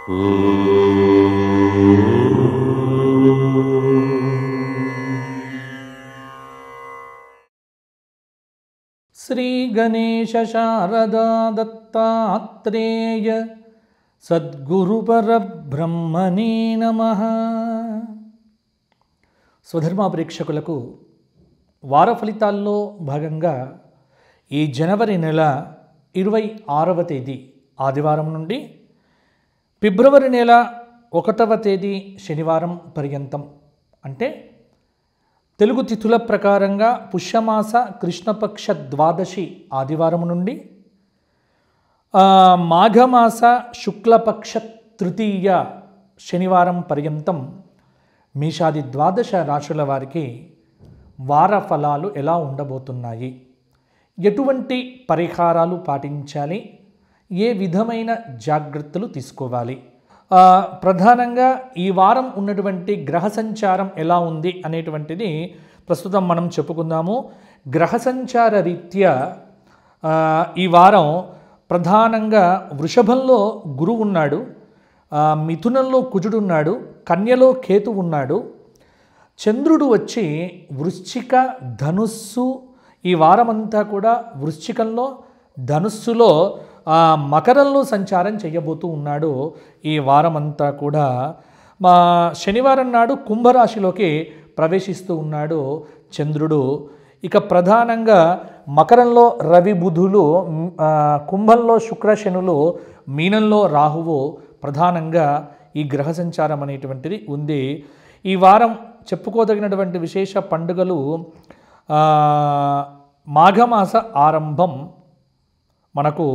శ్రీ గణేశ శారదా దత్తాత్రేయ సద్గురు పరబ్రహ్మణే నమః. స్వధర్మ ప్రేక్షకులకు వార ఫలితాల్లో భాగంగా ఈ జనవరి నెల 26వ తేదీ ఆదివారం నుండి ఫిబ్రవరి నెల 1వ తేదీ శనివారం పర్యంతం, అంటే తెలుగు తిథుల ప్రకారంగా పుష్యమాస కృష్ణపక్ష ద్వాదశి ఆదివారం నుండి మాఘమాస శుక్లపక్ష తృతీయ శనివారం పర్యంతం మేషాది ద్వాదశ రాశుల వారికి వార ఫలాలు ఎలా ఉండబోతున్నాయి, ఎటువంటి పరిహారాలు పాటించాలి, ఏ విధమైన జాగ్రత్తలు తీసుకోవాలి, ప్రధానంగా ఈ వారం ఉన్నటువంటి గ్రహ సంచారం ఎలా ఉంది అనేటువంటిది ప్రస్తుతం మనం చెప్పుకుందాము. గ్రహ సంచార రీత్యా ఈ వారం ప్రధానంగా వృషభంలో గురువు ఉన్నాడు, మిథునంలో కుజుడు ఉన్నాడు, కన్యలో కేతు ఉన్నాడు, చంద్రుడు వచ్చి వృశ్చిక ధనుస్సు ఈ వారమంతా కూడా వృశ్చికంలో ధనుస్సులో మకరంలో సంచారం చేయబోతూ ఉన్నాడు. ఈ వారమంతా కూడా మా శనివారం నాడు కుంభరాశిలోకి ప్రవేశిస్తూ ఉన్నాడు చంద్రుడు. ఇక ప్రధానంగా మకరంలో రవి బుధులు, కుంభంలో శుక్రశనులు, మీనంలో రాహువు ప్రధానంగా ఈ గ్రహ సంచారం అనేటువంటిది ఉంది. ఈ వారం చెప్పుకోదగినటువంటి విశేష పండుగలు మాఘమాస ఆరంభం మనకు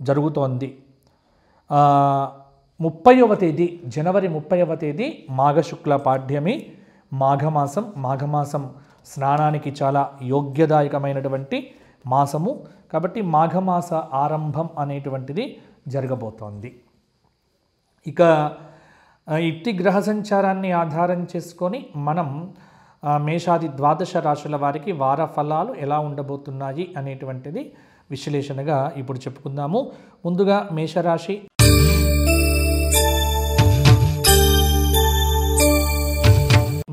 జరుగుతోంది. 30వ తేదీ జనవరి 30వ తేదీ మాఘశుక్ల పాడ్యమి, మాఘమాసం స్నానానికి చాలా యోగ్యదాయకమైనటువంటి మాసము కాబట్టి మాఘమాస ఆరంభం అనేటువంటిది జరగబోతోంది. ఇక ఇట్టి గ్రహ సంచారాన్ని ఆధారం చేసుకొని మనం మేషాది ద్వాదశ రాశుల వారికి వార ఫలాలు ఎలా ఉండబోతున్నాయి అనేటువంటిది విశ్లేషణగా ఇప్పుడు చెప్పుకుందాము. ముందుగా మేషరాశి.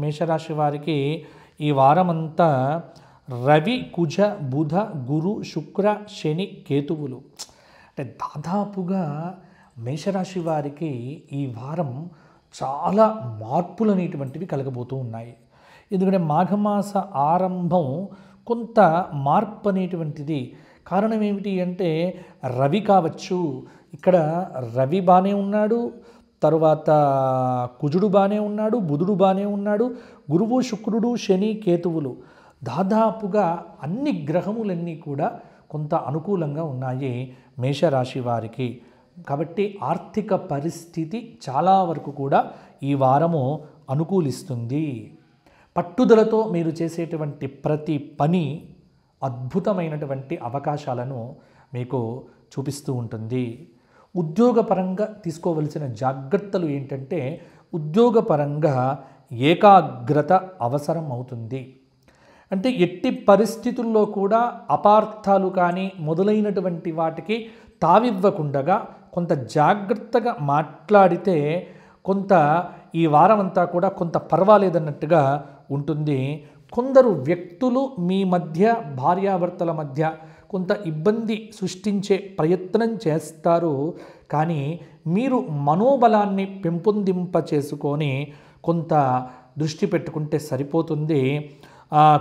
మేషరాశి వారికి ఈ వారమంతా రవి కుజ బుధ గురు శుక్ర శని కేతువులు, అంటే దాదాపుగా మేషరాశి వారికి ఈ వారం చాలా మార్పులు అనేటువంటివి కలగబోతూ ఉన్నాయి. ఎందుకంటే మాఘమాస ఆరంభం కొంత మార్పు అనేటువంటిది. కారణం ఏమిటి అంటే రవి కావచ్చు, ఇక్కడ రవి బాగానే ఉన్నాడు, తరువాత కుజుడు బాగానే ఉన్నాడు, బుధుడు బాగానే ఉన్నాడు, గురువు శుక్రుడు శని కేతువులు, దాదాపుగా అన్ని గ్రహములన్నీ కూడా కొంత అనుకూలంగా ఉన్నాయి మేషరాశి వారికి. కాబట్టి ఆర్థిక పరిస్థితి చాలా వరకు కూడా ఈ వారము అనుకూలిస్తుంది. పట్టుదలతో మీరు చేసేటువంటి ప్రతి పని అద్భుతమైనటువంటి అవకాశాలను మీకు చూపిస్తూ ఉంటుంది. ఉద్యోగపరంగా తీసుకోవలసిన జాగ్రత్తలు ఏంటంటే ఉద్యోగపరంగా ఏకాగ్రత అవసరం అవుతుంది. అంటే ఎట్టి పరిస్థితుల్లో కూడా అపార్థాలు కానీ మొదలైనటువంటి వాటికి తావివ్వకుండగా కొంత జాగ్రత్తగా మాట్లాడితే కొంత ఈ వారమంతా కూడా కొంత పర్వాలేదన్నట్టుగా ఉంటుంది. కొందరు వ్యక్తులు మీ మధ్య భార్యాభర్తల మధ్య కొంత ఇబ్బంది సృష్టించే ప్రయత్నం చేస్తారు, కానీ మీరు మనోబలాన్ని పెంపొందింప చేసుకొని కొంత దృష్టి పెట్టుకుంటే సరిపోతుంది.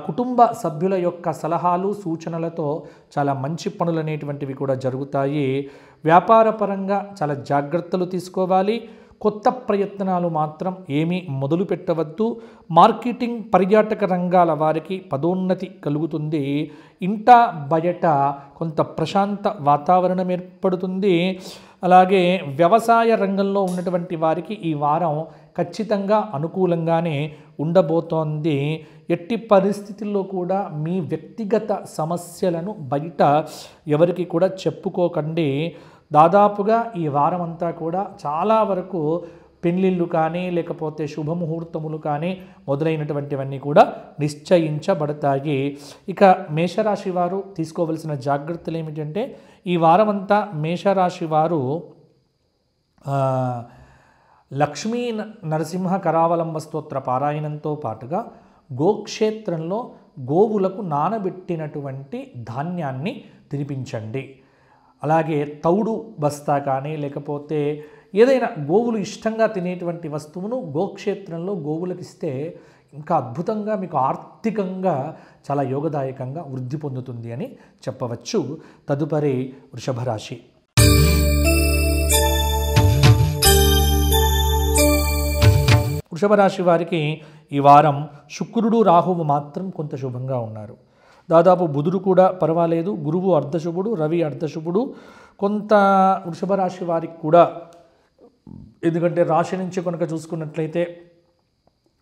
కుటుంబ సభ్యుల యొక్క సలహాలు సూచనలతో చాలా మంచి పనులు అనేటువంటివి కూడా జరుగుతాయి. వ్యాపారపరంగా చాలా జాగ్రత్తలు తీసుకోవాలి. కొత్త ప్రయత్నాలు మాత్రం ఏమీ మొదలు పెట్టవద్దు. మార్కెటింగ్ పర్యాటక రంగాల వారికి పదోన్నతి కలుగుతుంది. ఇంట బయట కొంత ప్రశాంత వాతావరణం ఏర్పడుతుంది. అలాగే వ్యవసాయ రంగంలో ఉన్నటువంటి వారికి ఈ వారం ఖచ్చితంగా అనుకూలంగానే ఉండబోతోంది. ఎట్టి పరిస్థితుల్లో కూడా మీ వ్యక్తిగత సమస్యలను బయట ఎవరికి కూడా చెప్పుకోకండి. దాదాపుగా ఈ వారం అంతా కూడా చాలా వరకు పెళ్ళిళ్ళు కానీ లేకపోతే శుభముహూర్తములు కానీ మొదలైనటువంటివన్నీ కూడా నిశ్చయించబడతాయి. ఇక మేషరాశి వారు తీసుకోవలసిన జాగ్రత్తలు ఏమిటంటే ఈ వారమంతా మేషరాశి వారు లక్ష్మీ నరసింహ కరావలంబ స్తోత్ర పారాయణంతో పాటుగా గోక్షేత్రంలో గోవులకు నానబెట్టినటువంటి ధాన్యాన్ని తినిపించండి. అలాగే తౌడు బస్తా కానీ లేకపోతే ఏదైనా గోవులు ఇష్టంగా తినేటువంటి వస్తువును గోక్షేత్రంలో గోవులకు ఇస్తే ఇంకా అద్భుతంగా మీకు ఆర్థికంగా చాలా యోగదాయకంగా వృద్ధి పొందుతుంది అని చెప్పవచ్చు. తదుపరి వృషభ రాశి. వృషభ రాశి వారికి ఈ వారం శుక్రుడు రాహువు మాత్రం కొంత శుభంగా ఉన్నారు. దాదాపు బుధుడు కూడా పర్వాలేదు, గురువు అర్ధశుభుడు, రవి అర్ధశుభుడు. కొంత వృషభ రాశి వారికి కూడా, ఎందుకంటే రాశి నుంచి కనుక చూసుకున్నట్లయితే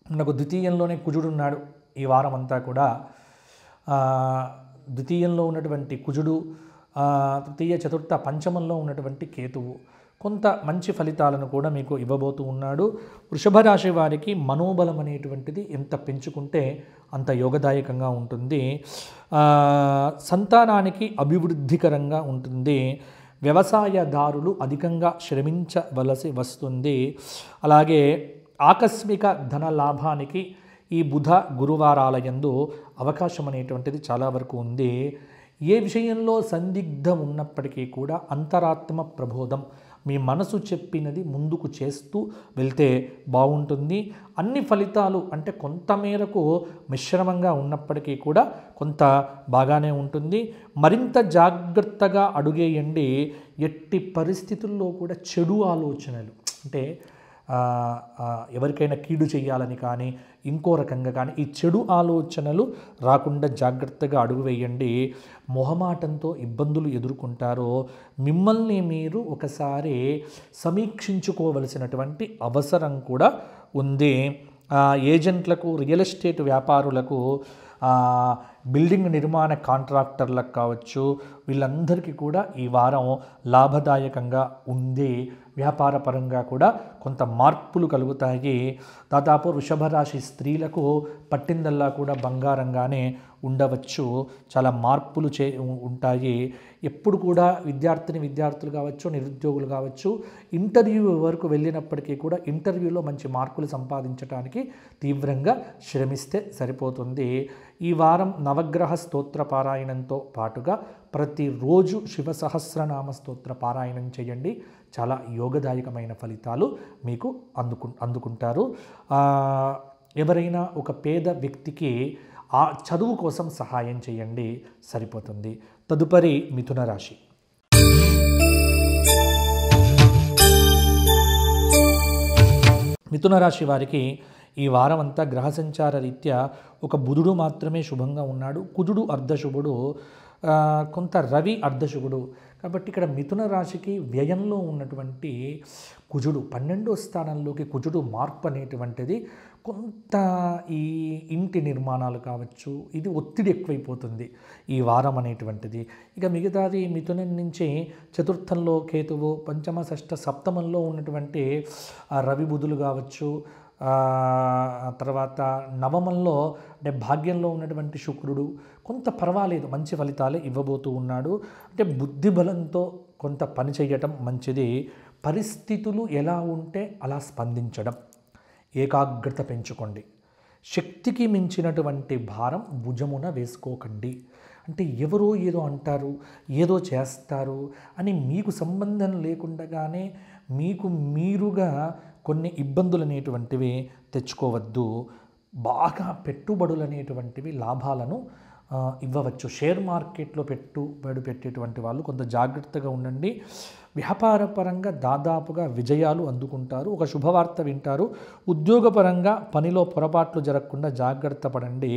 మనకు ద్వితీయంలోనే కుజుడు ఉన్నాడు. ఈ వారం అంతా కూడా ద్వితీయంలో ఉన్నటువంటి కుజుడు, తృతీయ చతుర్థ పంచమంలో ఉన్నటువంటి కేతువు కొంత మంచి ఫలితాలను కూడా మీకు ఇవ్వబోతూ ఉన్నాడు. వృషభ రాశి వారికి మనోబలం అనేటువంటిది ఎంత పెంచుకుంటే అంత యోగదాయకంగా ఉంటుంది. సంతానానికి అభివృద్ధికరంగా ఉంటుంది. వ్యవసాయదారులు అధికంగా శ్రమించవలసి వస్తుంది. అలాగే ఆకస్మిక ధన లాభానికి ఈ బుధ గురువారాలయందు అవకాశం అనేటువంటిది చాలా వరకు ఉంది. ఏ విషయంలో సందిగ్ధం ఉన్నప్పటికీ కూడా అంతరాత్మ ప్రబోధం, మీ మనసు చెప్పినది ముందుకు చేస్తూ వెళ్తే బాగుంటుంది. అన్ని ఫలితాలు అంటే కొంతమేరకు మిశ్రమంగా ఉన్నప్పటికీ కూడా కొంత బాగానే ఉంటుంది. మరింత జాగ్రత్తగా అడుగేయండి. ఎట్టి పరిస్థితుల్లో కూడా చెడు ఆలోచనలు అంటే ఎవరికైనా కీడు చేయాలని కానీ ఇంకో రకంగా కానీ ఈ చెడు ఆలోచనలు రాకుండా జాగ్రత్తగా అడుగు వేయండి. మొహమాటంతో ఇబ్బందులు ఎదుర్కొంటారో మిమ్మల్ని మీరు ఒకసారి సమీక్షించుకోవలసినటువంటి అవసరం కూడా ఉంది. ఏజెంట్లకు, రియల్ ఎస్టేట్ వ్యాపారులకు, బిల్డింగ్ నిర్మాణ కాంట్రాక్టర్లకు కావచ్చు, వీళ్ళందరికీ కూడా ఈ వారం లాభదాయకంగా ఉంది. వ్యాపార పరంగా కూడా కొంత మార్పులు కలుగుతాయి. దాదాపు వృషభ రాశి స్త్రీలకు పట్టిందల్లా కూడా బంగారంగానే ఉండవచ్చు. చాలా మార్పులు ఉంటాయి. ఎప్పుడు కూడా విద్యార్థులు కావచ్చు, నిరుద్యోగులు కావచ్చు, ఇంటర్వ్యూ వరకు వెళ్ళినప్పటికీ కూడా ఇంటర్వ్యూలో మంచి మార్కులు సంపాదించడానికి తీవ్రంగా శ్రమిస్తే సరిపోతుంది. ఈ వారం నవగ్రహ స్తోత్ర పారాయణంతో పాటుగా ప్రతిరోజు శివ సహస్రనామ స్తోత్ర పారాయణం చేయండి. చాలా యోగదాయకమైన ఫలితాలు మీకు అందుకుంటారు. ఎవరైనా ఒక పేద వ్యక్తికి ఆ చదువు కోసం సహాయం చేయండి, సరిపోతుంది. తదుపరి మిథున రాశి. మిథున రాశి వారికి ఈ వారం అంతా గ్రహ సంచార రీత్యా ఒక బుధుడు మాత్రమే శుభంగా ఉన్నాడు. కుజుడు అర్ధశుభుడు, కొంత రవి అర్ధశుభుడు. కాబట్టి ఇక్కడ మిథున రాశికి వ్యయంలో ఉన్నటువంటి కుజుడు 12వ స్థానంలోకి కుజుడు మార్పు అనేటువంటిది కొంత ఈ ఇంటి నిర్మాణాలు కావచ్చు, ఇది ఒత్తిడి ఎక్కువైపోతుంది ఈ వారం అనేటువంటిది. ఇక మిగతాది మిథునం నుంచి చతుర్థంలో కేతువు, పంచమ షష్ఠ సప్తమంలో ఉన్నటువంటి రవి బుధులు కావచ్చు, తర్వాత నవమంలో అంటే భాగ్యంలో ఉన్నటువంటి శుక్రుడు కొంత పర్వాలేదు, మంచి ఫలితాలే ఇవ్వబోతూ ఉన్నాడు. అంటే బుద్ధి బలంతో కొంత పని చేయటం మంచిది. పరిస్థితులు ఎలా ఉంటే అలా స్పందించడం, ఏకాగ్రత పెంచుకోండి. శక్తికి మించినటువంటి భారం భుజమున వేసుకోకండి. అంటే ఎవరో ఏదో అంటారు, ఏదో చేస్తారు అని మీకు సంబంధం లేకుండానే మీకు మీరుగా కొన్ని ఇబ్బందులు అనేటువంటివి తెచ్చుకోవద్దు. బాగా పెట్టుబడులు అనేటువంటివి లాభాలను ఇవ్వవచ్చు. షేర్ మార్కెట్లో పెట్టుబడి పెట్టేటువంటి వాళ్ళు కొంత జాగ్రత్తగా ఉండండి. వ్యాపార పరంగా దాదాపుగా విజయాలు అందుకుంటారు. ఒక శుభవార్త వింటారు. ఉద్యోగపరంగా పనిలో పొరపాట్లు జరగకుండా జాగ్రత్త పడండి.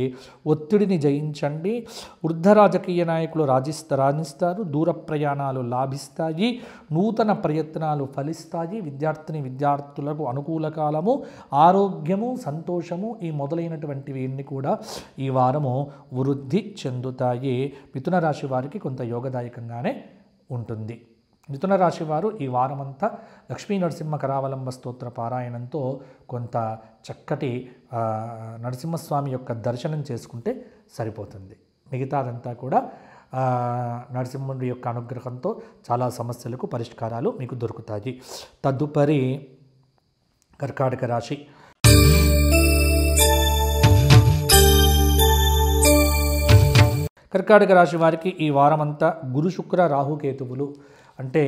ఒత్తిడిని జయించండి. వృద్ధ రాజకీయ నాయకులు రాణిస్తారు. దూర ప్రయాణాలు లాభిస్తాయి. నూతన ప్రయత్నాలు ఫలిస్తాయి. విద్యార్థులకు అనుకూల కాలము, ఆరోగ్యము, సంతోషము ఈ మొదలైనటువంటివి కూడా ఈ వారము వృద్ధి చెందుతాయి. మిథున రాశి వారికి కొంత యోగదాయకంగానే ఉంటుంది. మిథున రాశి వారు ఈ వారమంతా లక్ష్మీ నరసింహ కరావలంబ స్తోత్ర పారాయణంతో కొంత చక్కటి నరసింహస్వామి యొక్క దర్శనం చేసుకుంటే సరిపోతుంది. మిగతాదంతా కూడా నరసింహుడి యొక్క అనుగ్రహంతో చాలా సమస్యలకు పరిష్కారాలు మీకు దొరుకుతాయి. తదుపరి కర్కాటక రాశి. కర్కాటక రాశి వారికి ఈ వారమంతా గురు శుక్ర రాహుకేతువులు అంటే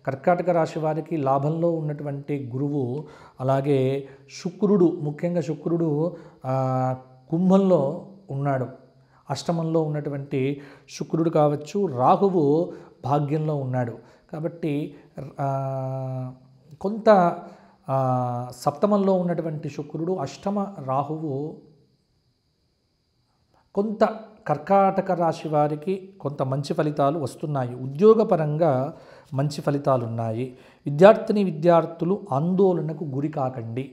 కర్కాటక రాశి వారికి లాభంలో ఉన్నటువంటి గురువు, అలాగే శుక్రుడు, ముఖ్యంగా శుక్రుడు కుంభంలో ఉన్నాడు. అష్టమంలో ఉన్నటువంటి శుక్రుడు కావచ్చు, రాహువు భాగ్యంలో ఉన్నాడు. కాబట్టి కొంత సప్తమంలో ఉన్నటువంటి శుక్రుడు, అష్టమ రాహువు కొంత కర్కాటక రాశి వారికి కొంత మంచి ఫలితాలు వస్తున్నాయి. ఉద్యోగపరంగా మంచి ఫలితాలు ఉన్నాయి. విద్యార్థులు ఆందోళనకు గురి కాకండి.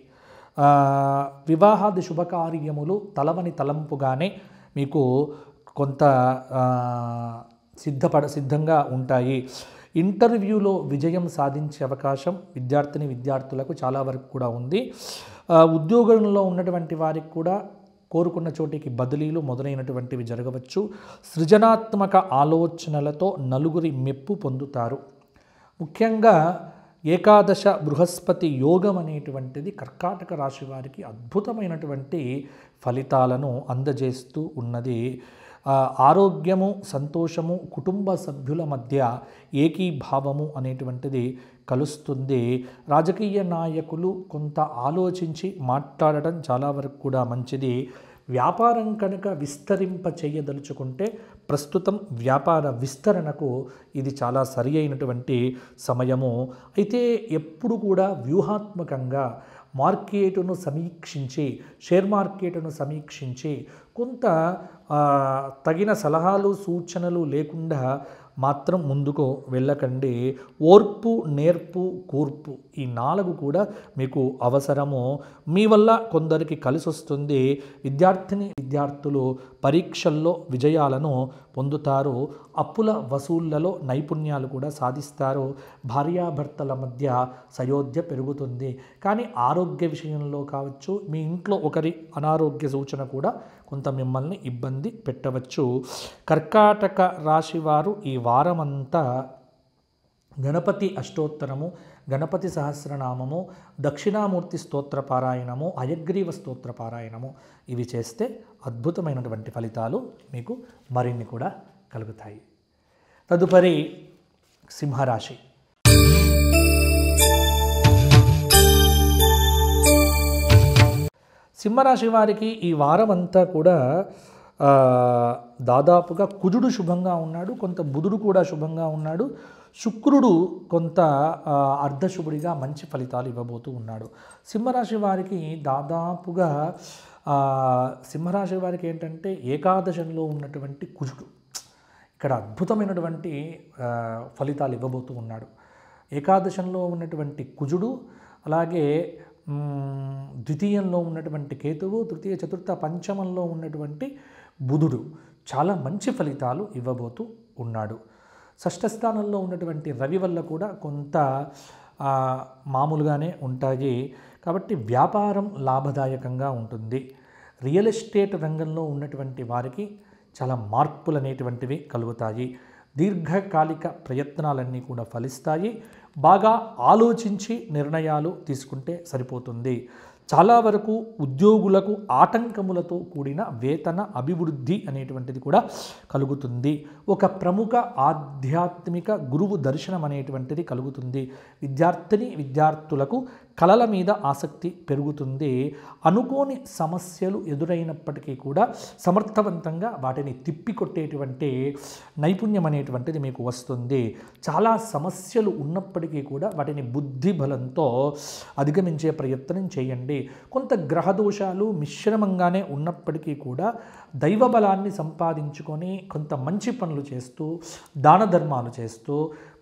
వివాహాది శుభకార్యములు తలవని తలంపుగానే మీకు కొంత సిద్ధంగా ఉంటాయి. ఇంటర్వ్యూలో విజయం సాధించే అవకాశం విద్యార్థులకు చాలా వరకు కూడా ఉంది. ఉద్యోగంలో ఉన్నటువంటి వారికి కూడా కోరుకున్న చోటికి బదిలీలు మొదలైనటువంటివి జరగవచ్చు. సృజనాత్మక ఆలోచనలతో నలుగురి మెప్పు పొందుతారు. ముఖ్యంగా ఏకాదశ బృహస్పతి యోగం అనేటువంటిది కర్కాటక రాశి వారికి అద్భుతమైనటువంటి ఫలితాలను అందజేస్తూ ఉన్నది. ఆరోగ్యము, సంతోషము, కుటుంబ సభ్యుల మధ్య ఏకీభావము అనేటువంటిది కలుస్తుంది. రాజకీయ నాయకులు కొంత ఆలోచించి మాట్లాడటం చాలా వరకు కూడా మంచిది. వ్యాపారం కనుక విస్తరింప చేయదలుచుకుంటే ప్రస్తుతం వ్యాపార విస్తరణకు ఇది చాలా సరి అయినటువంటి సమయము. అయితే ఎప్పుడు కూడా వ్యూహాత్మకంగా మార్కెట్ను సమీక్షించి, షేర్ మార్కెట్ను సమీక్షించి కొంత తగిన సలహాలు సూచనలు లేకుండా మాత్రం ముందుకు వెళ్ళకండి. ఓర్పు, నేర్పు, కూర్పు ఈ 4 కూడా మీకు అవసరము. మీ వల్ల కొందరికి కలిసి వస్తుంది. విద్యార్థులు పరీక్షల్లో విజయాలను పొందుతారు. అప్పుల వసూళ్లలో నైపుణ్యాలు కూడా సాధిస్తారు. భార్యాభర్తల మధ్య సయోధ్య పెరుగుతుంది. కానీ ఆరోగ్య విషయంలో కావచ్చు, మీ ఇంట్లో ఒకరి అనారోగ్య సూచన కూడా కొంత మిమ్మల్ని ఇబ్బంది పెట్టవచ్చు. కర్కాటక రాశి వారు ఈ వారమంతా గణపతి అష్టోత్తరము, గణపతి సహస్రనామము, దక్షిణామూర్తి స్తోత్ర పారాయణము, హయగ్రీవ స్తోత్ర పారాయణము ఇవి చేస్తే అద్భుతమైనటువంటి ఫలితాలు మీకు మరిన్ని కూడా కలుగుతాయి. తదుపరి సింహరాశి. సింహరాశి వారికి ఈ వారం అంతా కూడా దాదాపుగా కుజుడు శుభంగా ఉన్నాడు, కొంత బుధుడు కూడా శుభంగా ఉన్నాడు. శుక్రుడు కొంత అర్ధశుభుడిగా మంచి ఫలితాలు ఇవ్వబోతూ ఉన్నాడు. సింహరాశి వారికి దాదాపుగా సింహరాశి వారికి ఏంటంటే ఏకాదశంలో ఉన్నటువంటి కుజుడు ఇక్కడ అద్భుతమైనటువంటి ఫలితాలు ఇవ్వబోతూ ఉన్నాడు. ఏకాదశంలో ఉన్నటువంటి కుజుడు, అలాగే ద్వితీయంలో ఉన్నటువంటి కేతువు, తృతీయ చతుర్థ పంచమంలో ఉన్నటువంటి బుధుడు చాలా మంచి ఫలితాలు ఇవ్వబోతూ ఉన్నాడు. షష్ఠ స్థానంలో ఉన్నటువంటి రవి వల్ల కూడా కొంత మామూలుగానే ఉంటాయి. కాబట్టి వ్యాపారం లాభదాయకంగా ఉంటుంది. రియల్ ఎస్టేట్ రంగంలో ఉన్నటువంటి వారికి చాలా మార్పులు అనేటువంటివి కలుగుతాయి. దీర్ఘకాలిక ప్రయత్నాలన్నీ కూడా ఫలిస్తాయి. బాగా ఆలోచించి నిర్ణయాలు తీసుకుంటే సరిపోతుంది. చాలా వరకు ఉద్యోగులకు ఆటంకములతో కూడిన వేతన అభివృద్ధి అనేటువంటిది కూడా కలుగుతుంది. ఒక ప్రముఖ ఆధ్యాత్మిక గురువు దర్శనం అనేటువంటిది కలుగుతుంది. విద్యార్థులకు కళల మీద ఆసక్తి పెరుగుతుంది. అనుకోని సమస్యలు ఎదురైనప్పటికీ కూడా సమర్థవంతంగా వాటిని తిప్పికొట్టేటువంటి నైపుణ్యం అనేటువంటిది మీకు వస్తుంది. చాలా సమస్యలు ఉన్నప్పటికీ కూడా వాటిని బుద్ధి బలంతో అధిగమించే ప్రయత్నం చేయండి. కొంత గ్రహదోషాలు మిశ్రమంగానే ఉన్నప్పటికీ కూడా దైవ బలాన్ని సంపాదించుకొని కొంత మంచి పనులు చేస్తూ, దాన ధర్మాలు చేస్తూ,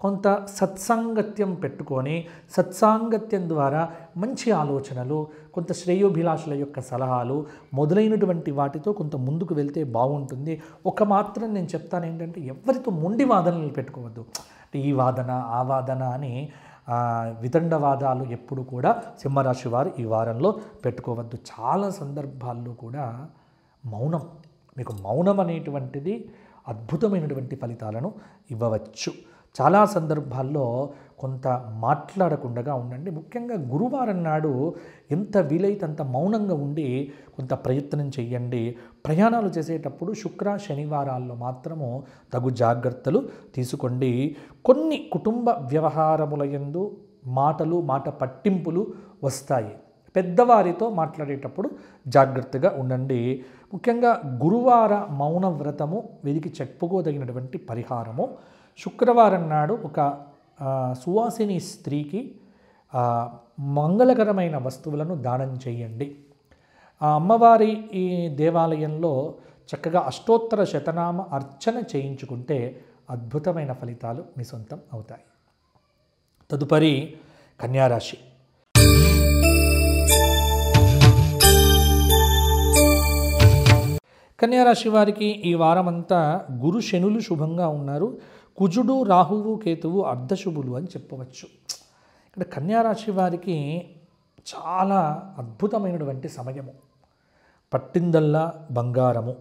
కొంత సత్సాంగత్యం పెట్టుకొని సత్సాంగత్యం ద్వారా మంచి ఆలోచనలు, కొంత శ్రేయోభిలాషుల యొక్క సలహాలు మొదలైనటువంటి వాటితో కొంత ముందుకు వెళ్తే బాగుంటుంది. ఒక మాత్రం నేను చెప్తాను ఏంటంటే, ఎవరితో మొండి వాదనలు పెట్టుకోవద్దు. అంటే ఈ వాదన ఆ వాదన అని వితండవాదాలు ఎప్పుడు కూడా సింహరాశి వారు ఈ వారంలో పెట్టుకోవద్దు. చాలా సందర్భాల్లో కూడా మౌనం, మీకు మౌనం అనేటువంటిది అద్భుతమైనటువంటి ఫలితాలను ఇవ్వవచ్చు. చాలా సందర్భాల్లో కొంత మాట్లాడకుండా ఉండండి. ముఖ్యంగా గురువారం నాడు ఎంత వీలైతే అంత మౌనంగా ఉండి కొంత ప్రయత్నం చేయండి. ప్రయాణాలు చేసేటప్పుడు శుక్ర శనివారాల్లో మాత్రము తగు జాగ్రత్తలు తీసుకోండి. కొన్ని కుటుంబ వ్యవహారముల యందు మాట పట్టింపులు వస్తాయి. పెద్దవారితో మాట్లాడేటప్పుడు జాగ్రత్తగా ఉండండి. ముఖ్యంగా గురువార మౌన వ్రతము వీరికి చెప్పుకోదగినటువంటి పరిహారము. శుక్రవారం నాడు ఒక సువాసిని స్త్రీకి మంగళకరమైన వస్తువులను దానం చేయండి. ఆ అమ్మవారి ఈ దేవాలయంలో చక్కగా అష్టోత్తర శతనామ అర్చన చేయించుకుంటే అద్భుతమైన ఫలితాలు మీ సొంతం అవుతాయి. తదుపరి కన్యారాశి. కన్యారాశి వారికి ఈ వారమంతా గురు శనులు శుభంగా ఉన్నారు. కుజుడు రాహువు కేతువు అర్ధశుభులు అని చెప్పవచ్చు. ఇక్కడ కన్యారాశి వారికి చాలా అద్భుతమైనటువంటి సమయము. పట్టిందల్లా బంగారము.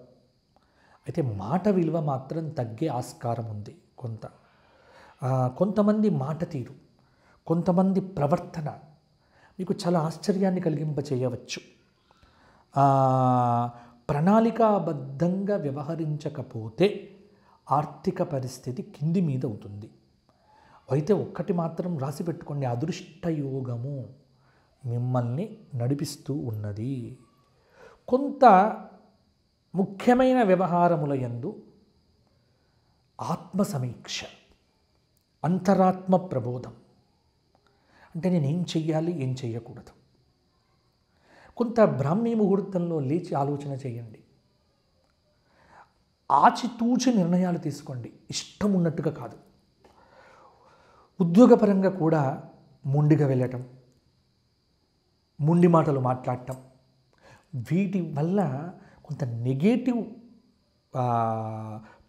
అయితే మాట విలువ మాత్రం తగ్గే ఆస్కారం ఉంది. కొంతమంది మాట తీరు, కొంతమంది ప్రవర్తన మీకు చాలా ఆశ్చర్యాన్ని కలిగింపచేయవచ్చు. ప్రణాళికాబద్ధంగా వ్యవహరించకపోతే ఆర్థిక పరిస్థితి కింది మీద అవుతుంది. అయితే ఒక్కటి మాత్రం రాసి పెట్టుకోండి, అదృష్టయోగము మిమ్మల్ని నడిపిస్తూ ఉన్నది. కొంత ముఖ్యమైన వ్యవహారముల యందు ఆత్మ సమీక్ష, అంతరాత్మ ప్రబోధం. అంటే నేనేం చెయ్యాలి, ఏం చెయ్యకూడదు. కొంత బ్రాహ్మీ ముహూర్తంలో లేచి ఆలోచన చేయండి. ఆచితూచి నిర్ణయాలు తీసుకోండి, ఇష్టం ఉన్నట్టుగా కాదు. ఉద్యోగపరంగా కూడా మొండిగా వెళ్ళటం, మొండి మాటలు మాట్లాడటం, వీటి వల్ల కొంత నెగటివ్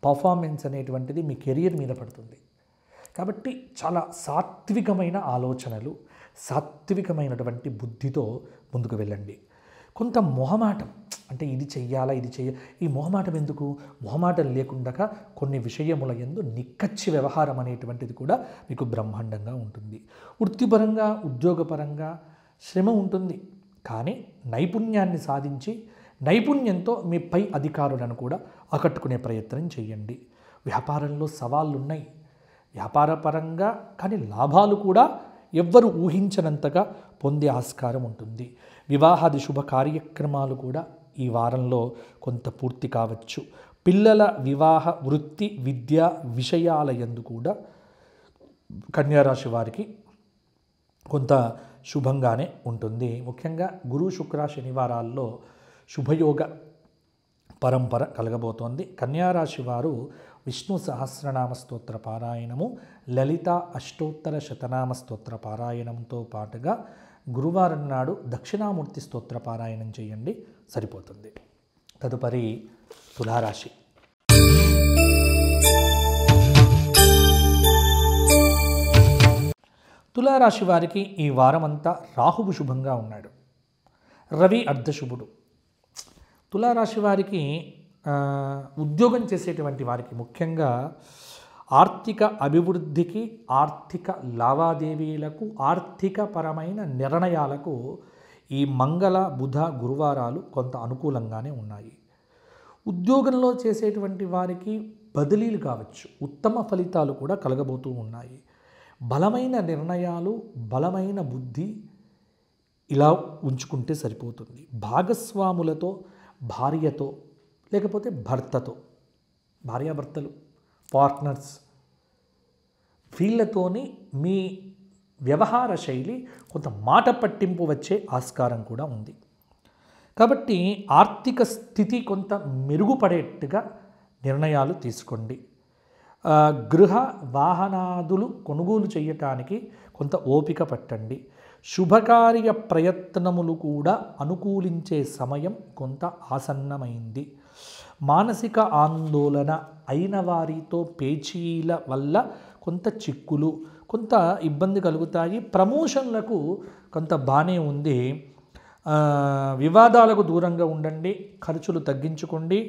పర్ఫార్మెన్స్ అనేటువంటిది మీ కెరియర్ మీద పడుతుంది. కాబట్టి చాలా సాత్వికమైన ఆలోచనలు, సాత్వికమైనటువంటి బుద్ధితో ముందుకు వెళ్ళండి. కొంత మొహమాటం, అంటే ఇది చెయ్యాలా ఇది ఈ మొహమాటం ఎందుకు? మొహమాటం లేకుండా కొన్ని విషయముల యందు నిక్కచ్చి వ్యవహారం అనేటువంటిది కూడా మీకు బ్రహ్మాండంగా ఉంటుంది. వృత్తిపరంగా ఉద్యోగపరంగా శ్రమ ఉంటుంది, కానీ నైపుణ్యాన్ని సాధించి నైపుణ్యంతో మీ పై అధికారులను కూడా ఆకట్టుకునే ప్రయత్నం చేయండి. వ్యాపారంలో సవాళ్ళు ఉన్నాయి, వ్యాపారపరంగా కానీ లాభాలు కూడా ఎవ్వరు ఊహించనంతగా పొందే ఆస్కారం ఉంటుంది. వివాహాది శుభ కార్యక్రమాలు కూడా ఈ వారంలో కొంత పూర్తి కావచ్చు. పిల్లల వివాహ, వృత్తి, విద్యా విషయాల యందు కూడా కన్యారాశి వారికి కొంత శుభంగానే ఉంటుంది. ముఖ్యంగా గురు శుక్ర శనివారాల్లో శుభయోగ పరంపర కలగబోతోంది. కన్యారాశి వారు విష్ణు సహస్రనామ స్తోత్ర పారాయణము, లలిత అష్టోత్తర శతనామ స్తోత్ర పారాయణంతో పాటుగా గురువారం నాడు దక్షిణామూర్తి స్తోత్ర పారాయణం చేయండి, సరిపోతుంది. తదుపరి తులారాశి. తులారాశి వారికి ఈ వారమంతా రాహువు శుభంగా ఉన్నాడు, రవి అర్ధశుభుడు. తులారాశి వారికి ఉద్యోగం చేసేటువంటి వారికి ముఖ్యంగా ఆర్థిక అభివృద్ధికి, ఆర్థిక లావాదేవీలకు, ఆర్థికపరమైన నిర్ణయాలకు ఈ మంగళ, బుధ, గురువారాలు కొంత అనుకూలంగానే ఉన్నాయి. ఉద్యోగంలో చేసేటువంటి వారికి బదిలీలు కావచ్చు, ఉత్తమ ఫలితాలు కూడా కలగబోతూ ఉన్నాయి. బలమైన నిర్ణయాలు, బలమైన బుద్ధి ఇలా ఉంచుకుంటే సరిపోతుంది. భాగస్వాములతో, భార్యతో లేకపోతే భర్తతో, భార్యాభర్తలు, పార్ట్నర్స్, వీళ్ళతోని మీ వ్యవహార శైలి కొంత మాట పట్టింపు వచ్చే ఆస్కారం కూడా ఉంది. కాబట్టి ఆర్థిక స్థితి కొంత మెరుగుపడేట్టుగా నిర్ణయాలు తీసుకోండి. గృహ వాహనాదులు కొనుగోలు చేయటానికి కొంత ఓపిక పట్టండి. శుభకార్య ప్రయత్నములు కూడా అనుకూలించే సమయం కొంత ఆసన్నమైంది. మానసిక ఆందోళన అయిన వారితో పేచీల వల్ల కొంత చిక్కులు, కొంత ఇబ్బంది కలుగుతాయి. ప్రమోషన్లకు కొంత బాగానే ఉంది. వివాదాలకు దూరంగా ఉండండి, ఖర్చులు తగ్గించుకోండి.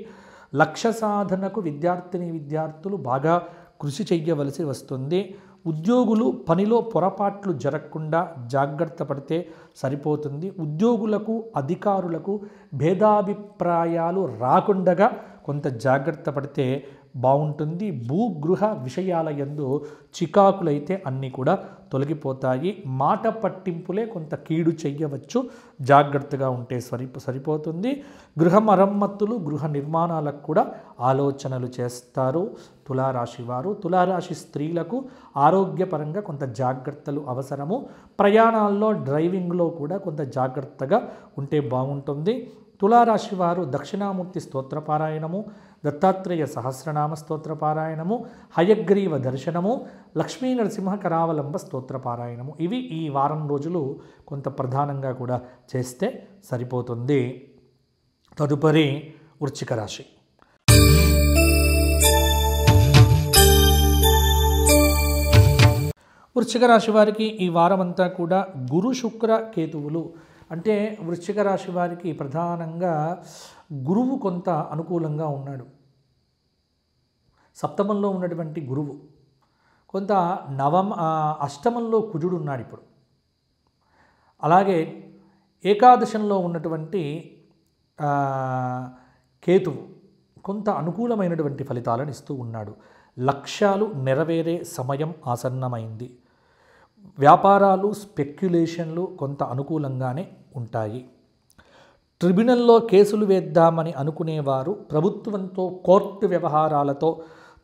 లక్ష్య సాధనకు విద్యార్థిని విద్యార్థులు బాగా కృషి చెయ్యవలసి వస్తుంది. ఉద్యోగులు పనిలో పొరపాట్లు జరగకుండా జాగ్రత్త పడితే సరిపోతుంది. ఉద్యోగులకు అధికారులకు భేదాభిప్రాయాలు రాకుండా కొంత జాగ్రత్త పడితే బాగుంటుంది. భూగృహ విషయాల యందు చికాకులైతే అన్నీ కూడా తొలగిపోతాయి. మాట పట్టింపులే కొంత కీడు చెయ్యవచ్చు, జాగ్రత్తగా ఉంటే సరిపోతుంది. గృహ మరమ్మతులు గృహ నిర్మాణాలకు కూడా ఆలోచనలు చేస్తారు తులారాశి వారు. తులారాశి స్త్రీలకు ఆరోగ్యపరంగా కొంత జాగ్రత్తలు అవసరము. ప్రయాణాల్లో డ్రైవింగ్లో కూడా కొంత జాగ్రత్తగా ఉంటే బాగుంటుంది. తులారాశి వారు దక్షిణామూర్తి స్తోత్రపారాయణము, దత్తాత్రేయ సహస్రనామ స్తోత్రపారాయణము, హయగ్రీవ దర్శనము, లక్ష్మీ నరసింహ కరావలంబ స్తోత్రపారాయణము ఇవి ఈ వారం రోజులు కొంత ప్రధానంగా కూడా చేస్తే సరిపోతుంది. తదుపరి వృశ్చిక రాశి. వృశ్చిక రాశి వారికి ఈ వారం అంతా కూడా గురు శుక్ర కేతువులు, అంటే వృశ్చిక రాశి వారికి ప్రధానంగా గురువు కొంత అనుకూలంగా ఉన్నాడు. సప్తమంలో ఉన్నటువంటి గురువు కొంత అష్టమంలో కుజుడు ఉన్నాడు ఇప్పుడు. అలాగే ఏకాదశంలో ఉన్నటువంటి కేతువు కొంత అనుకూలమైనటువంటి ఫలితాలను ఇస్తూ ఉన్నాడు. లక్ష్యాలు నెరవేరే సమయం ఆసన్నమైంది. వ్యాపారాలు స్పెక్యులేషన్లు కొంత అనుకూలంగానే ఉంటాయి. ట్రిబ్యునల్లో కేసులు వేద్దామని అనుకునేవారు, ప్రభుత్వంతో కోర్టు వ్యవహారాలతో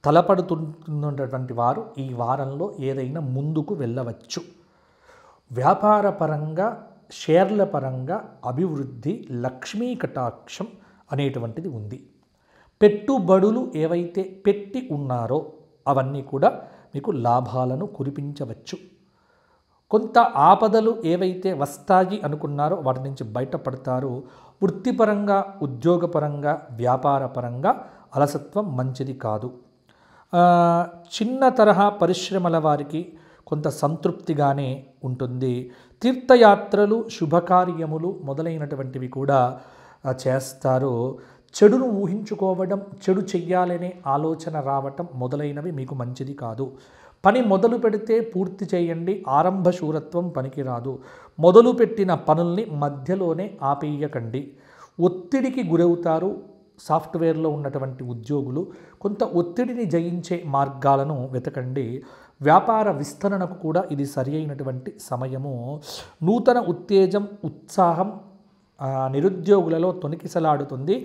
తలపడుతున్నటువంటి వారు ఈ వారంలో ఏదైనా ముందుకు వెళ్ళవచ్చు. వ్యాపార పరంగా షేర్ల పరంగా అభివృద్ధి, లక్ష్మీ కటాక్షం అనేటువంటిది ఉంది. పెట్టుబడులు ఏవైతే పెట్టి ఉన్నారో అవన్నీ కూడా మీకు లాభాలను కురిపించవచ్చు. కొంత ఆపదలు ఏవైతే వస్తాయి అనుకున్నారో వాటి నుంచి బయటపడతారు. వృత్తిపరంగా, ఉద్యోగపరంగా, వ్యాపారపరంగా అలసత్వం మంచిది కాదు. చిన్న తరహా పరిశ్రమల వారికి కొంత సంతృప్తిగానే ఉంటుంది. తీర్థయాత్రలు, శుభకార్యములు మొదలైనటువంటివి కూడా చేస్తారు. చెడును ఊహించుకోవడం, చెడు చెయ్యాలనే ఆలోచన రావటం మొదలైనవి మీకు మంచిది కాదు. పని మొదలు పెడితే పూర్తి చేయండి. ఆరంభ శూరత్వం పనికిరాదు. మొదలుపెట్టిన పనుల్ని మధ్యలోనే ఆపేయకండి. ఒత్తిడికి గురవుతారు. సాఫ్ట్వేర్లో ఉన్నటువంటి ఉద్యోగులు కొంత ఒత్తిడిని జయించే మార్గాలను వెతకండి. వ్యాపార విస్తరణకు కూడా ఇది సరి అయినటువంటి సమయము. నూతన ఉత్తేజం, ఉత్సాహం నిరుద్యోగులలో తొణికిసలాడుతుంది.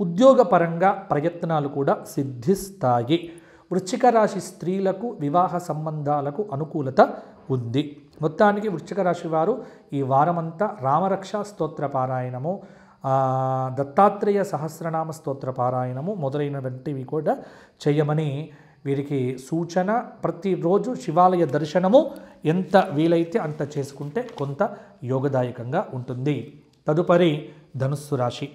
ఉద్యోగపరంగా ప్రయత్నాలు కూడా సిద్ధిస్తాయి. వృశ్చిక రాశి స్త్రీలకు వివాహ సంబంధాలకు అనుకూలత ఉంది. మొత్తానికి వృశ్చిక రాశి వారు ఈ వారమంతా రామరక్ష స్తోత్ర పారాయణము, దత్తాత్రేయ సహస్రనామ స్తోత్ర పారాయణము మొదలైనటువంటివి కూడా చేయమని వీరికి సూచన. ప్రతిరోజు శివాలయ దర్శనము ఎంత వీలైతే అంత చేసుకుంటే కొంత యోగదాయకంగా ఉంటుంది. తదుపరి ధనుస్సు రాశి.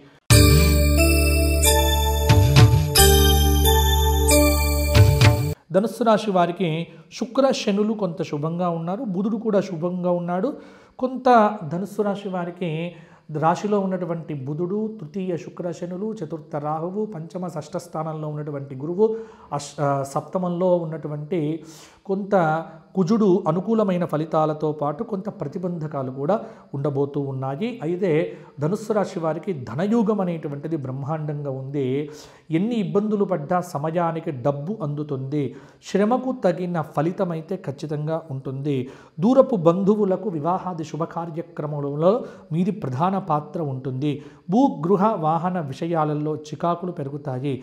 ధనుస్సు రాశి వారికి శుక్ర శనులు కొంత శుభంగా ఉన్నారు. బుధుడు కూడా శుభంగా ఉన్నాడు. కొంత ధనుస్సు రాశి వారికి రాశిలో ఉన్నటువంటి బుధుడు, తృతీయ శుక్ర శనులు, చతుర్థ రాహువు, పంచమ షష్ఠ స్థానంలో ఉన్నటువంటి గురువు, సప్తమంలో ఉన్నటువంటి కొంత కుజుడు అనుకూలమైన ఫలితాలతో పాటు కొంత ప్రతిబంధకాలు కూడా ఉండబోతూ ఉన్నాయి. అయితే ధనుస్సు రాశి వారికి ధనయోగం అనేటువంటిది బ్రహ్మాండంగా ఉంది. ఎన్ని ఇబ్బందులు పడ్డా సమయానికి డబ్బు అందుతుంది. శ్రమకు తగిన ఫలితం అయితే ఖచ్చితంగా ఉంటుంది. దూరపు బంధువులకు వివాహాది శుభ కార్యక్రమంలో మీది ప్రధాన పాత్ర ఉంటుంది. భూగృహ వాహన విషయాలలో చికాకులు పెరుగుతాయి.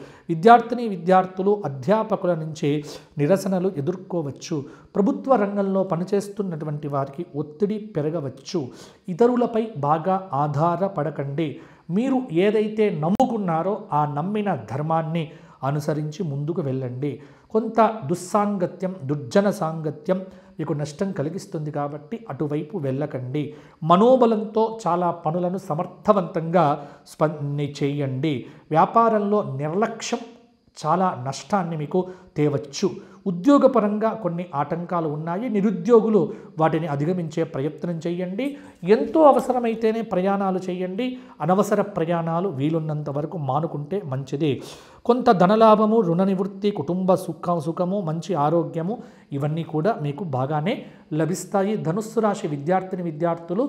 విద్యార్థులు అధ్యాపకుల నుంచి నిరసనలు ఎదుర్కోవచ్చు. ప్రభుత్వ రంగంలో పనిచేస్తున్నటువంటి వారికి ఒత్తిడి పెరగవచ్చు. ఇతరులపై బాగా ఆధారపడకండి. మీరు ఏదైతే నమ్ముకున్నారో ఆ నమ్మిన ధర్మాన్ని అనుసరించి ముందుకు వెళ్ళండి. కొంత దుస్సాంగత్యం, దుర్జన సాంగత్యం మీకు నష్టం కలిగిస్తుంది కాబట్టి అటువైపు వెళ్ళకండి. మనోబలంతో చాలా పనులను సమర్థవంతంగా చేయండి. వ్యాపారంలో నిర్లక్ష్యం చాలా నష్టాన్ని మీకు తేవచ్చు. ఉద్యోగపరంగా కొన్ని ఆటంకాలు ఉన్నాయి. నిరుద్యోగులు వాటిని అధిగమించే ప్రయత్నం చేయండి. ఎంతో అవసరమైతేనే ప్రయాణాలు చేయండి. అనవసర ప్రయాణాలు వీలున్నంత వరకు మానుకుంటే మంచిది. కొంత ధనలాభము, రుణ నివృత్తి, కుటుంబ సుఖము, మంచి ఆరోగ్యము ఇవన్నీ కూడా మీకు బాగానే లభిస్తాయి. ధనుస్సు రాశి విద్యార్థులు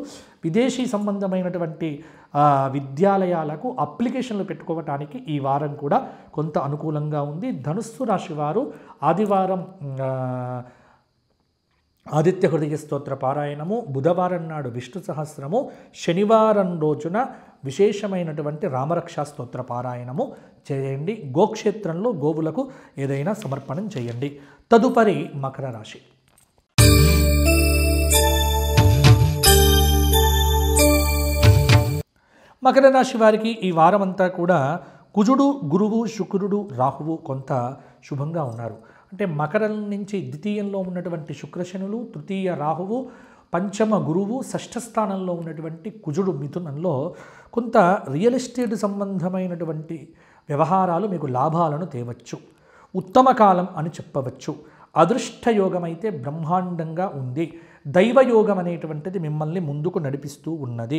విదేశీ సంబంధమైనటువంటి విద్యాలయాలకు అప్లికేషన్లు పెట్టుకోవటానికి ఈ వారం కూడా కొంత అనుకూలంగా ఉంది. ధనుస్సు రాశి వారు ఆదివారం ఆదిత్య హృదయ స్తోత్ర పారాయణము, బుధవారం నాడు విష్ణు సహస్రము, శనివారం రోజున విశేషమైనటువంటి రామరక్షా స్తోత్ర పారాయణము చేయండి. గోక్షేత్రంలో గోవులకు ఏదైనా సమర్పణం చేయండి. తదుపరి మకర రాశి. మకర రాశి వారికి ఈ వారమంతా కూడా కుజుడు, గురువు, శుక్రుడు, రాహువు కొంత శుభంగా ఉన్నారు. అంటే మకరం నుంచి ద్వితీయంలో ఉన్నటువంటి శుక్రశనులు, తృతీయ రాహువు, పంచమ గురువు, షష్ఠ స్థానంలో ఉన్నటువంటి కుజుడు మిథునంలో కొంత రియల్ ఎస్టేట్ సంబంధమైనటువంటి వ్యవహారాలు మీకు లాభాలను తేవచ్చు. ఉత్తమ కాలం అని చెప్పవచ్చు. అదృష్టయోగం అయితే బ్రహ్మాండంగా ఉంది. దైవయోగం అనేటువంటిది మిమ్మల్ని ముందుకు నడిపిస్తూ ఉన్నది.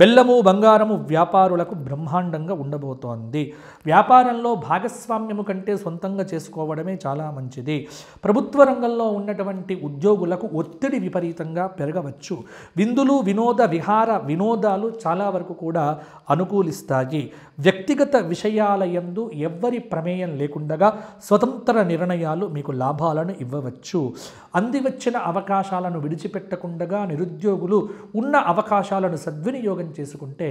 బెల్లము, బంగారము వ్యాపారులకు బ్రహ్మాండంగా ఉండబోతోంది. వ్యాపారంలో భాగస్వామ్యము కంటే సొంతంగా చేసుకోవడమే చాలా మంచిది. ప్రభుత్వ రంగంలో ఉన్నటువంటి ఉద్యోగులకు ఒత్తిడి విపరీతంగా పెరగవచ్చు. విందులు, విహార వినోదాలు చాలా వరకు కూడా అనుకూలిస్తాయి. వ్యక్తిగత విషయాల యందు ఎవ్వరి ప్రమేయం లేకుండా స్వతంత్ర నిర్ణయాలు మీకు లాభాలను ఇవ్వవచ్చు. అందివచ్చిన అవకాశాలను విడిచిపెట్టకుండా నిరుద్యోగులు ఉన్న అవకాశాలను సద్వినియోగం చేసుకుంటే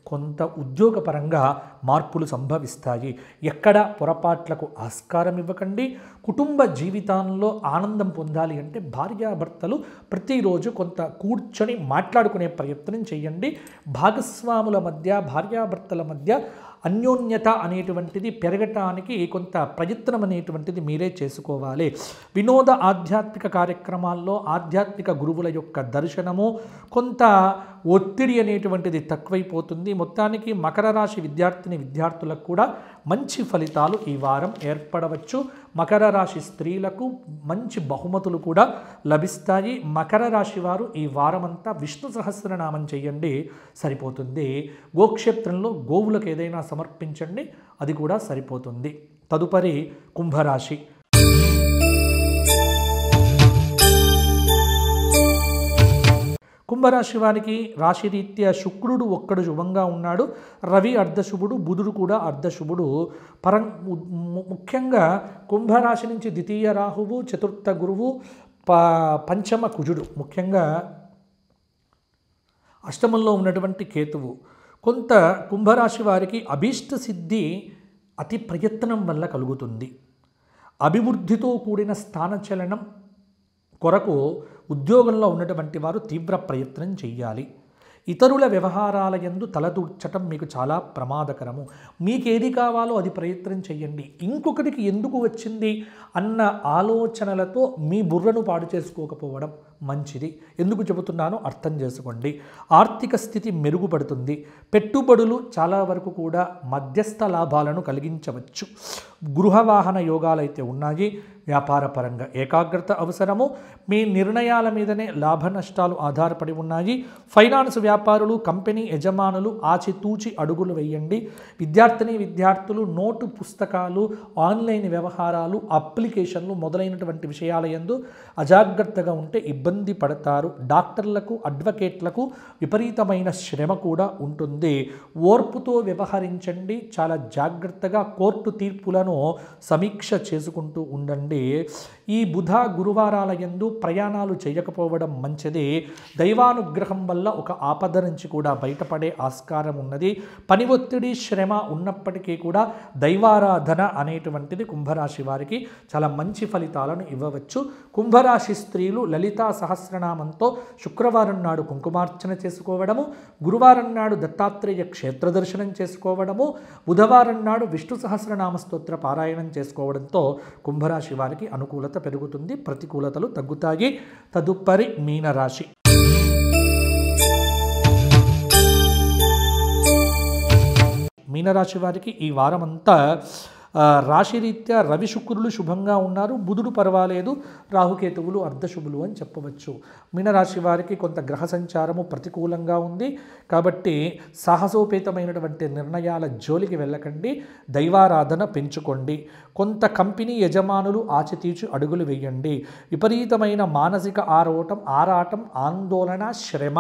కొంత ఉద్యోగపరంగా మార్పులు సంభవిస్తాయి. ఎక్కడ పొరపాట్లకు ఆస్కారం ఇవ్వకండి. కుటుంబ జీవితంలో ఆనందం పొందాలి అంటే భార్యాభర్తలు ప్రతిరోజు కొంత కూర్చొని మాట్లాడుకునే ప్రయత్నం చేయండి. భాగస్వాముల మధ్య, భార్యాభర్తల మధ్య అన్యోన్యత అనేటువంటిది పెరగటానికి కొంత ప్రయత్నం అనేటువంటిది మీరే చేసుకోవాలి. వినోద ఆధ్యాత్మిక కార్యక్రమాల్లో ఆధ్యాత్మిక గురువుల యొక్క దర్శనము, కొంత ఒత్తిడి అనేటువంటిది తక్కువైపోతుంది. మొత్తానికి మకర రాశి విద్యార్థులకు కూడా మంచి ఫలితాలు ఈ వారం ఏర్పడవచ్చు. మకర రాశి స్త్రీలకు మంచి బహుమతులు కూడా లభిస్తాయి. మకర రాశి వారు ఈ వారమంతా విష్ణు సహస్రనామం చేయండి, సరిపోతుంది. గోక్షేత్రంలో గోవులకు ఏదైనా సమర్పించండి, అది కూడా సరిపోతుంది. తదుపరి కుంభరాశి. కుంభరాశి వారికి రాశిరీత్యా శుక్రుడు ఒక్కడు శుభంగా ఉన్నాడు. రవి అర్ధశుభుడు, బుధుడు కూడా అర్ధశుభుడు. ముఖ్యంగా కుంభరాశి నుంచి ద్వితీయ రాహువు, చతుర్థ గురువు, పంచమ కుజుడు, ముఖ్యంగా అష్టమంలో ఉన్నటువంటి కేతువు. కొంత కుంభరాశి వారికి అభీష్ట సిద్ధి అతి ప్రయత్నం వల్ల కలుగుతుంది. అభివృద్ధితో కూడిన స్థానచలనం కొరకు ఉద్యోగంలో ఉన్నటువంటి వారు తీవ్ర ప్రయత్నం చేయాలి. ఇతరుల వ్యవహారాల యందు తలదూర్చటం మీకు చాలా ప్రమాదకరము. మీకేది కావాలో అది ప్రయత్నం చేయండి. ఇంకొకటికి ఎందుకు వచ్చింది అన్న ఆలోచనలతో మీ బుర్రను పాడు చేసుకోకపోవడం మంచిది. ఎందుకు చెబుతున్నానో అర్థం చేసుకోండి. ఆర్థిక స్థితి మెరుగుపడుతుంది. పెట్టుబడులు చాలా వరకు కూడా మధ్యస్థ లాభాలను కలిగించవచ్చు. గృహవాహన యోగాలు అయితే ఉన్నాయి. వ్యాపార పరంగా ఏకాగ్రత అవసరము. మీ నిర్ణయాల మీదనే లాభ నష్టాలు ఆధారపడి ఉన్నాయి. ఫైనాన్స్ వ్యాపారులు, కంపెనీ యజమానులు ఆచితూచి అడుగులు వేయండి. విద్యార్థులు నోటు పుస్తకాలు, ఆన్లైన్ వ్యవహారాలు, అప్లికేషన్లు మొదలైనటువంటి విషయాల యందు అజాగ్రత్తగా ఉంటే ఇబ్బంది పడతారు. డాక్టర్లకు, అడ్వకేట్లకు విపరీతమైన శ్రమ కూడా ఉంటుంది. ఓర్పుతో వ్యవహరించండి. చాలా జాగ్రత్తగా కోర్టు తీర్పులను సమీక్ష చేసుకుంటూ ఉండండి. ఈ బుధ గురువారాల యందు ప్రయాణాలు చేయకపోవడం మంచిది. దైవానుగ్రహం వల్ల ఒక ఆపద నుంచి కూడా బయటపడే ఆస్కారం ఉన్నది. పని ఒత్తిడి, శ్రమ ఉన్నప్పటికీ కూడా దైవారాధన అనేటువంటిది కుంభరాశి వారికి చాలా మంచి ఫలితాలను ఇవ్వవచ్చు. కుంభరాశి స్త్రీలు లలితా సహస్రనామంతో శుక్రవారం నాడు కుంకుమార్చన చేసుకోవడము, గురువారం నాడు దత్తాత్రేయ క్షేత్ర దర్శనం చేసుకోవడము, బుధవారం నాడు విష్ణు సహస్రనామ స్తోత్ర పారాయణం చేసుకోవడంతో కుంభరాశి వారికి అనుకూలత పెరుగుతుంది, ప్రతికూలతలు తగ్గుతాయి. తదుపరి మీనరాశి. మీనరాశి వారికి ఈ వారమంతా రాశిరీత్యా రవి శుక్రులు శుభంగా ఉన్నారు, బుధుడు పర్వాలేదు, రాహుకేతువులు అర్ధశుభులు అని చెప్పవచ్చు. మీనరాశి వారికి కొంత గ్రహ సంచారము ప్రతికూలంగా ఉంది కాబట్టి సాహసోపేతమైనటువంటి నిర్ణయాల జోలికి వెళ్ళకండి, దైవారాధన పెంచుకోండి. కొంత కంపెనీ యజమానులు ఆచితీచి అడుగులు వేయండి. విపరీతమైన మానసిక ఆరాటం, ఆందోళన, శ్రమ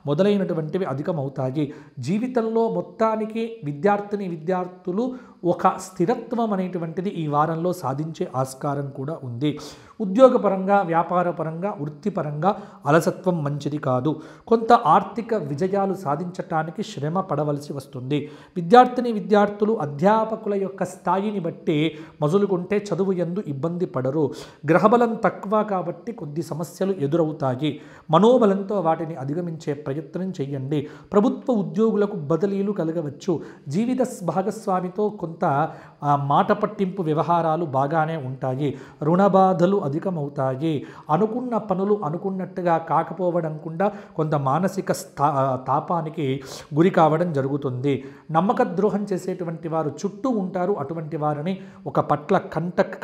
మొదలైనటువంటివి అధికమవుతాయి. జీవితంలో మొత్తానికి విద్యార్థులు ఒక స్థిరత్వం అనేటువంటిది ఈ వారంలో సాధించే ఆస్కారం కూడా ఉంది. ఉద్యోగపరంగా, వ్యాపారపరంగా, వృత్తిపరంగా అలసత్వం మంచిది కాదు. కొంత ఆర్థిక విజయాలు సాధించటానికి శ్రమ పడవలసి వస్తుంది. విద్యార్థులు అధ్యాపకుల యొక్క స్థాయిని బట్టి మొదలుకుంటే చదువు యందు ఇబ్బంది పడరు. గ్రహబలం తక్కువ కాబట్టి కొద్ది సమస్యలు ఎదురవుతాయి. మనోబలంతో వాటిని అధిగమించే ప్రయత్నం చేయండి. ప్రభుత్వ ఉద్యోగులకు బదిలీలు కలగవచ్చు. జీవిత భాగస్వామితో కొంత మాట పట్టింపు వ్యవహారాలు బాగానే ఉంటాయి. రుణ బాధలు అధికమవుతాయి. అనుకున్న పనులు అనుకున్నట్టుగా కాకపోవడం కూడా కొంత మానసిక తాపానికి గురి కావడం జరుగుతుంది. నమ్మక ద్రోహం చేసేటువంటి వారు చుట్టూ ఉంటారు. అటువంటి వారిని ఒక పట్ల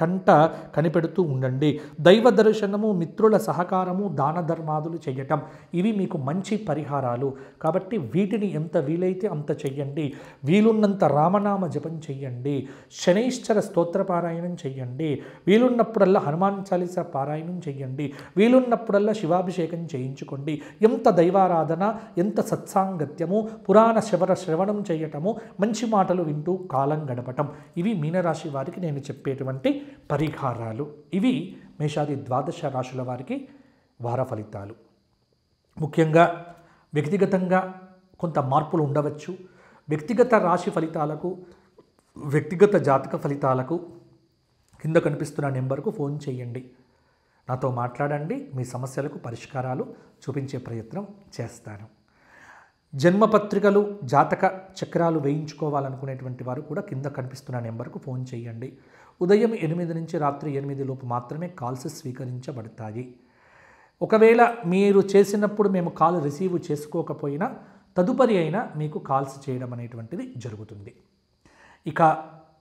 కంట కనిపెడుతూ ఉండండి. దైవ దర్శనము, మిత్రుల సహకారము, దాన ధర్మాదులు చేయటం ఇవి మీకు మంచి పరిహారాలు కాబట్టి వీటిని ఎంత వీలైతే అంత చెయ్యండి. వీలున్నంత రామనామ జపం చెయ్యండి. శనైశ్చర స్తోత్ర పారాయణం చెయ్యండి. వీలున్నప్పుడల్లా హనుమాన్ చాలీసా పారాయణం చెయ్యండి. వీలున్నప్పుడల్లా శివాభిషేకం చేయించుకోండి. ఎంత దైవారాధన, ఎంత సత్సాంగత్యము, పురాణ శ్రవణం చేయటము, మంచి మాటలు వింటూ కాలం గడపటం ఇవి మీనరాశి వారికి నేను చెప్పేటువంటి పరిహారాలు. ఇవి మేషాది ద్వాదశ రాశుల వారికి వార ఫలితాలు. ముఖ్యంగా వ్యక్తిగతంగా కొంత మార్పులు ఉండవచ్చు. వ్యక్తిగత రాశి ఫలితాలకు, వ్యక్తిగత జాతక ఫలితాలకు కింద కనిపిస్తున్న నెంబర్కు ఫోన్ చేయండి. నాతో మాట్లాడండి. మీ సమస్యలకు పరిష్కారాలు చూపించే ప్రయత్నం చేస్తాను. జన్మపత్రికలు, జాతక చక్రాలు వేయించుకోవాలనుకునేటువంటి వారు కూడా కింద కనిపిస్తున్న నెంబర్కు ఫోన్ చేయండి. ఉదయం 8 నుంచి రాత్రి 8 లోపు మాత్రమే కాల్స్ స్వీకరించబడతాయి. ఒకవేళ మీరు చేసినప్పుడు మేము కాల్ రిసీవ్ చేసుకోకపోయినా తదుపరి అయినా మీకు కాల్స్ చేయడం అనేటువంటిది జరుగుతుంది. ఇక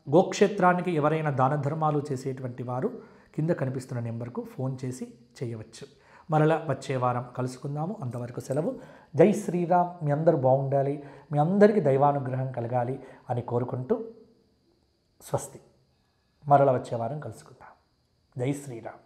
గోక్షేత్రానికి ఎవరైనా దాన ధర్మాలు చేసేటువంటి వారు కింద కనిపిస్తున్న నెంబర్కు ఫోన్ చేసి చేయవచ్చు. మరలా వచ్చే వారం కలుసుకుందాము. అంతవరకు సెలవు. జై శ్రీరామ్. మీ అందరూ బాగుండాలి, మీ అందరికీ దైవానుగ్రహం కలగాలి అని కోరుకుంటూ స్వస్తి. మరలా వచ్చే వారం కలుసుకుందాం. జై శ్రీరామ్.